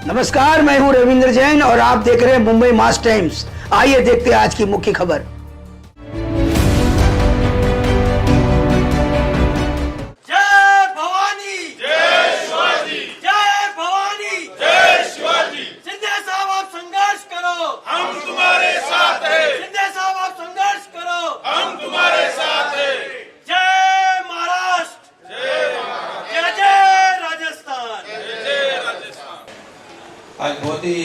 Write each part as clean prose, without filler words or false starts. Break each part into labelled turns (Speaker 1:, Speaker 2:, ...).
Speaker 1: नमस्कार, मैं हूं रविंद्र जैन और आप देख रहे हैं मुंबई मास टाइम्स। आइए देखते हैं आज की मुख्य खबर।
Speaker 2: जय भवानी, जय शिवाजी, जय भवानी, जय शिवाजी। शिंदे साहब आप संघर्ष करो, हम तुम्हारे साथ हैं। शिंदे साहब आप संघर्ष करो, हम तुम्हारे साथ हैं। जय महाराष्ट्र, जय जय राजस्थान, जय राजस्थान।
Speaker 3: आज बहुत ही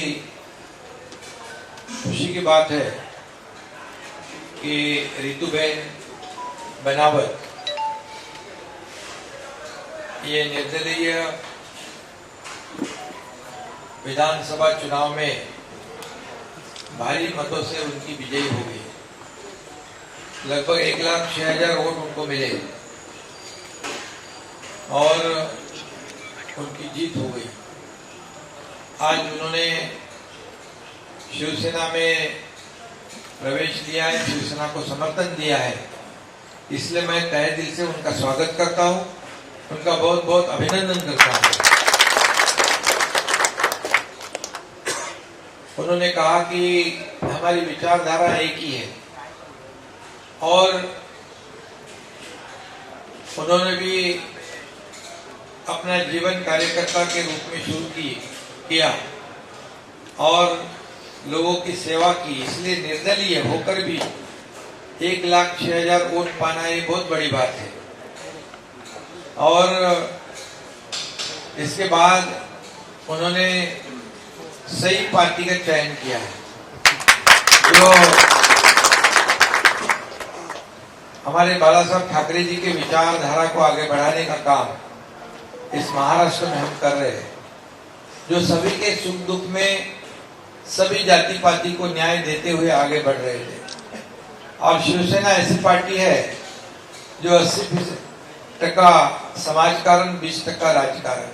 Speaker 3: खुशी की बात है कि रितुबेन बनावत ये निर्दलीय विधानसभा चुनाव में भारी मतों से उनकी विजयी हो गई। लगभग 1,06,000 वोट उनको मिले और उनकी जीत हो गई। आज उन्होंने शिवसेना में प्रवेश लिया है, शिवसेना को समर्थन दिया है, इसलिए मैं तहे दिल से उनका स्वागत करता हूं, उनका बहुत बहुत अभिनंदन करता हूं। उन्होंने कहा कि हमारी विचारधारा एक ही है और उन्होंने भी अपना जीवन कार्यकर्ता के रूप में शुरू किया और लोगों की सेवा की, इसलिए निर्दलीय होकर भी 1,06,000 वोट पाना ये बहुत बड़ी बात है। और इसके बाद उन्होंने सही पार्टी का चयन किया है जो हमारे बाला साहब ठाकरे जी के विचारधारा को आगे बढ़ाने का काम इस महाराष्ट्र में हम कर रहे हैं, जो सभी के सुख दुख में सभी जाति पाति को न्याय देते हुए आगे बढ़ रहे थे। और शिवसेना ऐसी पार्टी है जो 80% समाजकारण, 20% राजकारण,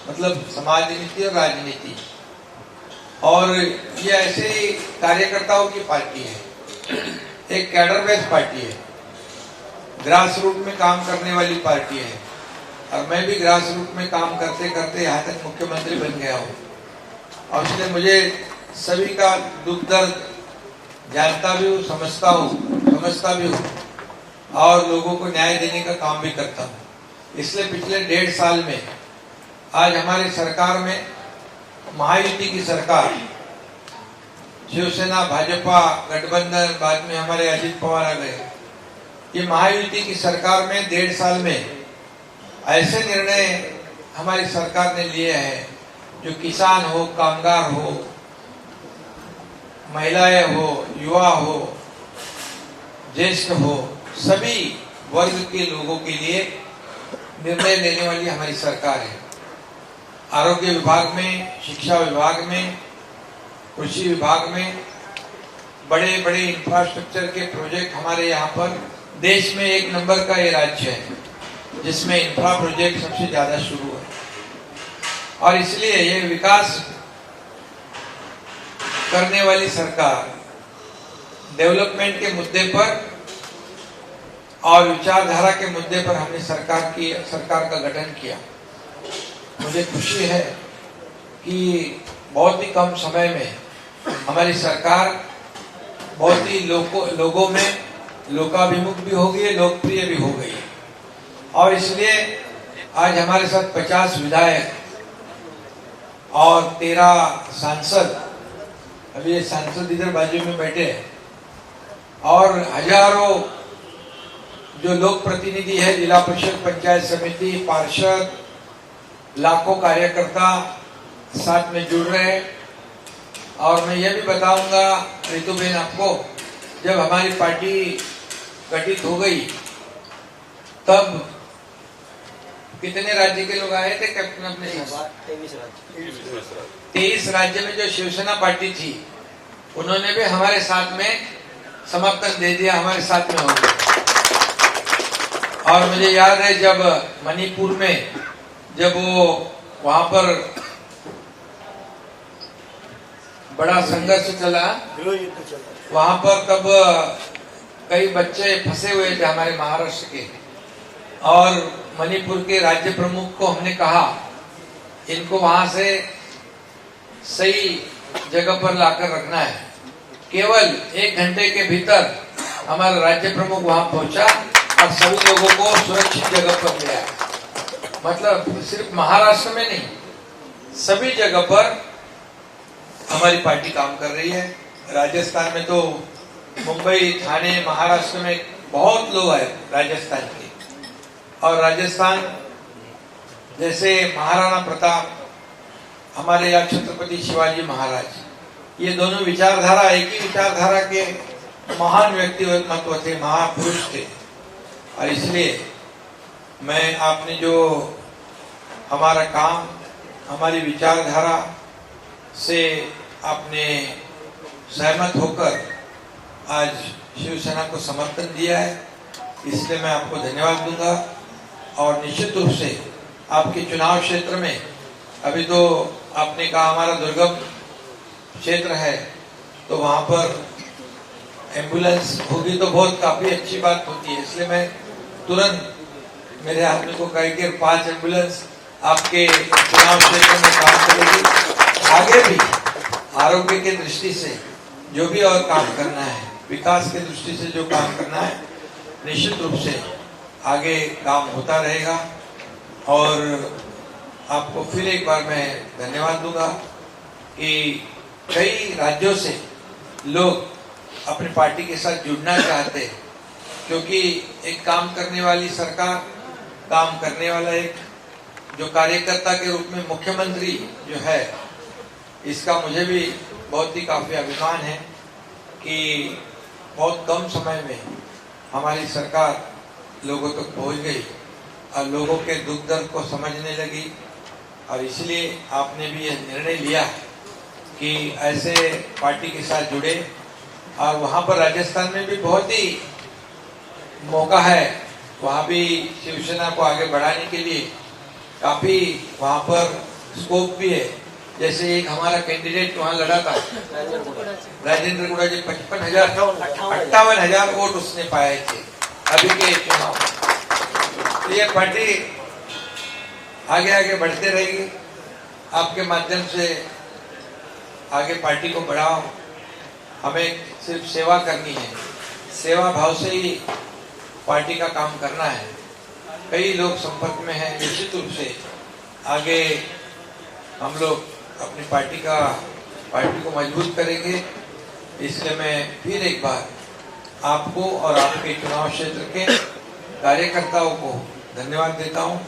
Speaker 3: मतलब समाज नीति और राजनीति, और ये ऐसे कार्यकर्ताओं की पार्टी है, एक कैडर बेस्ड पार्टी है, ग्रास रूट में काम करने वाली पार्टी है। और मैं भी ग्रास रूट में काम करते करते यहाँ तक मुख्यमंत्री बन गया हूँ और इसलिए मुझे सभी का दुख दर्द जानता भी हूँ, समझता भी हूँ और लोगों को न्याय देने का काम भी करता हूँ। इसलिए पिछले 1.5 साल में आज हमारे सरकार में महायुति की सरकार, शिवसेना भाजपा गठबंधन, बाद में हमारे अजित पवार आ गए, ये महायुति की सरकार में 1.5 साल में ऐसे निर्णय हमारी सरकार ने लिए हैं जो किसान हो, कामगार हो, महिलाएं हो, युवा हो, ज्येष्ठ हो, सभी वर्ग के लोगों के लिए निर्णय लेने वाली हमारी सरकार है। आरोग्य विभाग में, शिक्षा विभाग में, कृषि विभाग में बड़े बड़े इंफ्रास्ट्रक्चर के प्रोजेक्ट हमारे यहाँ पर देश में 1 नंबर का ये राज्य है जिसमें इंफ्रा प्रोजेक्ट सबसे ज्यादा शुरू है। और इसलिए ये विकास करने वाली सरकार, डेवलपमेंट के मुद्दे पर और विचारधारा के मुद्दे पर हमने सरकार का गठन किया। मुझे खुशी है कि बहुत ही कम समय में हमारी सरकार बहुत ही लोगों में लोकाभिमुख भी हो गई है, लोकप्रिय भी हो गई है। और इसलिए आज हमारे साथ 50 विधायक और 13 सांसद, अभी ये सांसद इधर बाजू में बैठे हैं, और हजारों जो लोक प्रतिनिधि है, जिला परिषद, पंचायत समिति, पार्षद, लाखों कार्यकर्ता साथ में जुड़ रहे हैं। और मैं ये भी बताऊंगा रितुबेन आपको, जब हमारी पार्टी गठित हो गई तब कितने राज्य के लोग आए थे कैप्टन अपने? 23 राज्य में जो शिवसेना पार्टी थी उन्होंने भी हमारे साथ में समर्थन दे दिया, हमारे साथ में हो गए। और मुझे याद है जब मणिपुर में जब वो वहां पर बड़ा संघर्ष चला, वहां पर तब कई बच्चे फंसे हुए थे हमारे महाराष्ट्र के, और मणिपुर के राज्य प्रमुख को हमने कहा इनको वहां से सही जगह पर लाकर रखना है। केवल 1 घंटे के भीतर हमारा राज्य प्रमुख वहां पहुंचा और सभी लोगों को सुरक्षित जगह पर ले आया। मतलब सिर्फ महाराष्ट्र में नहीं, सभी जगह पर हमारी पार्टी काम कर रही है। राजस्थान में तो मुंबई, ठाणे, महाराष्ट्र में बहुत लोग आए राजस्थान के, और राजस्थान जैसे महाराणा प्रताप, हमारे यहाँ छत्रपति शिवाजी महाराज, ये दोनों विचारधारा, एक ही विचारधारा के महान व्यक्तित्व थे, महापुरुष थे। और इसलिए मैं, आपने जो हमारा काम, हमारी विचारधारा से आपने सहमत होकर आज शिवसेना को समर्थन दिया है, इसलिए मैं आपको धन्यवाद दूंगा। और निश्चित रूप से आपके चुनाव क्षेत्र में, अभी तो आपने कहा हमारा दुर्गम क्षेत्र है, तो वहां पर एम्बुलेंस होगी तो बहुत काफी अच्छी बात होती है। इसलिए मैं तुरंत मेरे आदमी को कह के 5 एम्बुलेंस आपके चुनाव क्षेत्र में काम करेगी। आगे भी आरोग्य की दृष्टि से जो भी और काम करना है, विकास की दृष्टि से जो काम करना है, निश्चित रूप से आगे काम होता रहेगा। और आपको फिर एक बार मैं धन्यवाद दूंगा कि कई राज्यों से लोग अपनी पार्टी के साथ जुड़ना चाहते हैं, क्योंकि एक काम करने वाली सरकार, काम करने वाला एक जो कार्यकर्ता के रूप में मुख्यमंत्री जो है, इसका मुझे भी बहुत ही काफी अभिमान है कि बहुत कम समय में हमारी सरकार लोगों तक पहुंच गई और लोगों के दुख दर्द को समझने लगी। और इसलिए आपने भी यह निर्णय लिया कि ऐसे पार्टी के साथ जुड़े। और वहां पर राजस्थान में भी बहुत ही मौका है, वहां भी शिवसेना को आगे बढ़ाने के लिए काफी वहां पर स्कोप भी है। जैसे एक हमारा कैंडिडेट वहां लड़ा था, राजेंद्र गुड़ा जी, 58,000 वोट उसने पाए थे अभी के चुनाव। तो ये पार्टी आगे आगे बढ़ते रहेगी। आपके माध्यम से आगे पार्टी को बढ़ाओ। हमें सिर्फ सेवा करनी है, सेवा भाव से ही पार्टी का काम करना है। कई लोग संपर्क में हैं, निश्चित रूप से आगे हम लोग अपनी पार्टी को मजबूत करेंगे। इसलिए मैं फिर एक बार आपको और आपके चुनाव क्षेत्र के कार्यकर्ताओं को धन्यवाद देता हूं।